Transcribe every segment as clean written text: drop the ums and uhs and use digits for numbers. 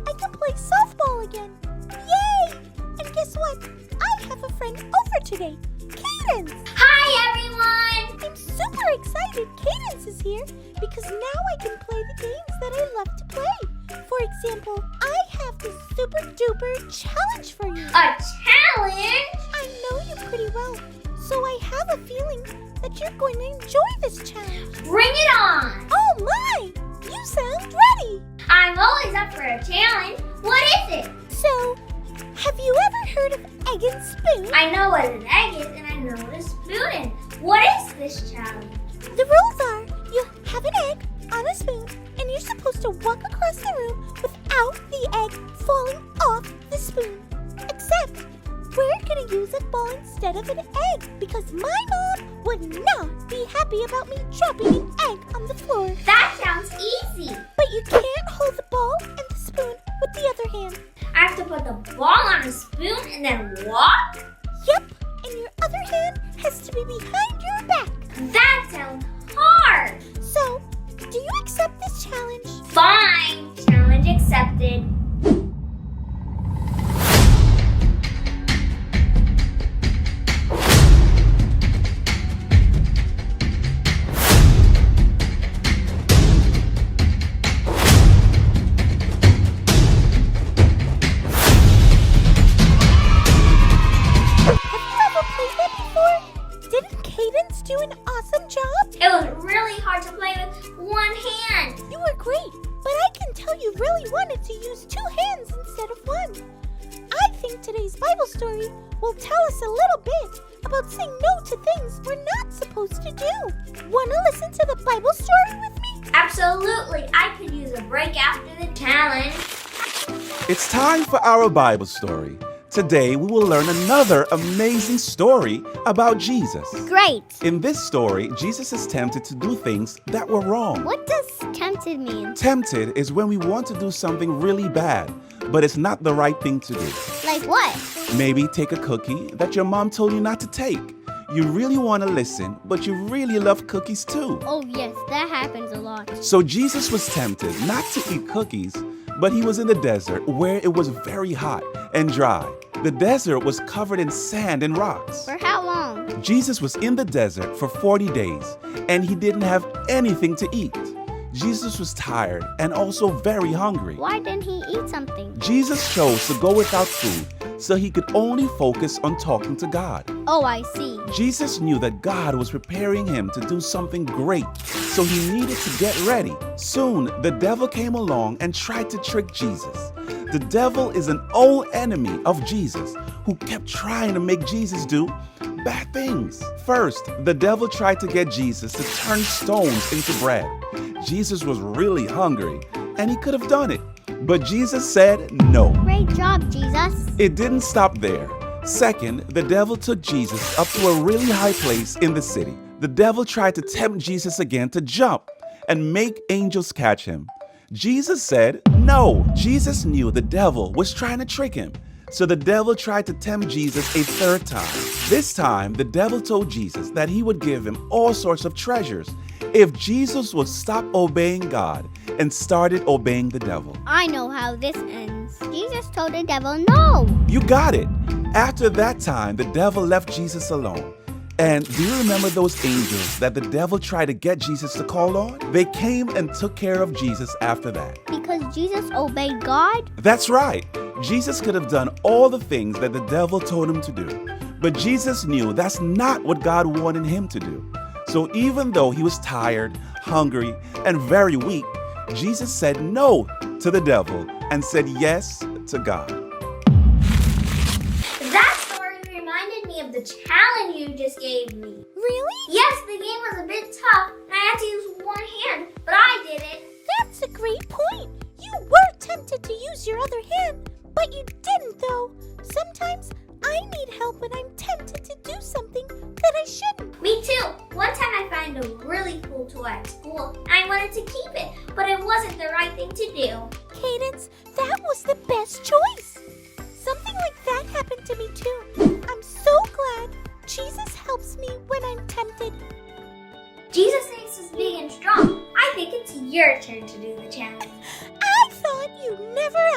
I can play softball again. Yay! And guess what? I have a friend over today, Cadence. Hi, everyone! I'm super excited Cadence is here because now I can play the games that I love to play. For example, I have this super duper challenge for you. A challenge? I know you pretty well, so I have a feeling that you're going to enjoy this challenge. Bring it on! Oh my! You sound ready! I'm always up for a challenge. What is it? So, have you ever heard of egg and spoon? I know what an egg is and I know what a spoon is. What is this challenge? The rules are, you have an egg on a spoon and you're supposed to walk across the room without the egg falling off the spoon. Except, we're going to use a ball instead of an egg because my mom would not be happy about me dropping an egg on the floor. That sounds easy. But you can't hold the ball and the spoon with the other hand. I have to put the ball on a spoon and then walk? Yep, and your other hand has to be behind your back. That sounds hard. So, do you accept this challenge? Fine. Challenge accepted. Do an awesome job? It was really hard to play with one hand. You were great, but I can tell you really wanted to use two hands instead of one. I think today's Bible story will tell us a little bit about saying no to things we're not supposed to do. Want to listen to the Bible story with me? Absolutely. I could use a break after the challenge. It's time for our Bible story. Today, we will learn another amazing story about Jesus. Great. In this story, Jesus is tempted to do things that were wrong. What does tempted mean? Tempted is when we want to do something really bad, but it's not the right thing to do. Like what? Maybe take a cookie that your mom told you not to take. You really want to listen, but you really love cookies too. Oh yes, that happens a lot. So Jesus was tempted not to eat cookies, but he was in the desert where it was very hot and dry. The desert was covered in sand and rocks. For how long? Jesus was in the desert for 40 days, and he didn't have anything to eat. Jesus was tired and also very hungry. Why didn't he eat something? Jesus chose to go without food so he could only focus on talking to God. Oh, I see. Jesus knew that God was preparing him to do something great, so he needed to get ready. Soon, the devil came along and tried to trick Jesus. The devil is an old enemy of Jesus who kept trying to make Jesus do bad things. First, the devil tried to get Jesus to turn stones into bread. Jesus was really hungry, and he could have done it. But Jesus said no. Great job, Jesus. It didn't stop there. Second, the devil took Jesus up to a really high place in the city. The devil tried to tempt Jesus again to jump and make angels catch him. Jesus said no. Jesus knew the devil was trying to trick him. So the devil tried to tempt Jesus a third time. This time, the devil told Jesus that he would give him all sorts of treasures if Jesus would stop obeying God and started obeying the devil. I know how this ends. Jesus told the devil no. You got it. After that time, the devil left Jesus alone. And do you remember those angels that the devil tried to get Jesus to call on? They came and took care of Jesus after that. Because Jesus obeyed God? That's right. Jesus could have done all the things that the devil told him to do. But Jesus knew that's not what God wanted him to do. So even though he was tired, hungry, and very weak, Jesus said no to the devil and said yes to God. That story reminded me of the challenge you just gave me. Really? Yes, the game was a bit tough and I had to use one hand, but I did it. That's a great point. You were tempted to use your other hand, but you didn't though. Sometimes I need help when I'm tempted to do something that I shouldn't. Me too. One time I found a really cool toy at school and I wanted to keep it, but it wasn't the right thing to do. Cadence, that was the best choice. Something like that happened to me too. I'm so glad Jesus helps me when I'm tempted. Jesus makes us big and strong. I think it's your turn to do the challenge. I thought you never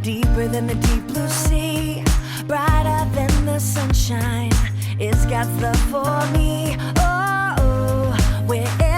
deeper than the deep blue sea, brighter than the sunshine. It's God's love for me. Oh, wherever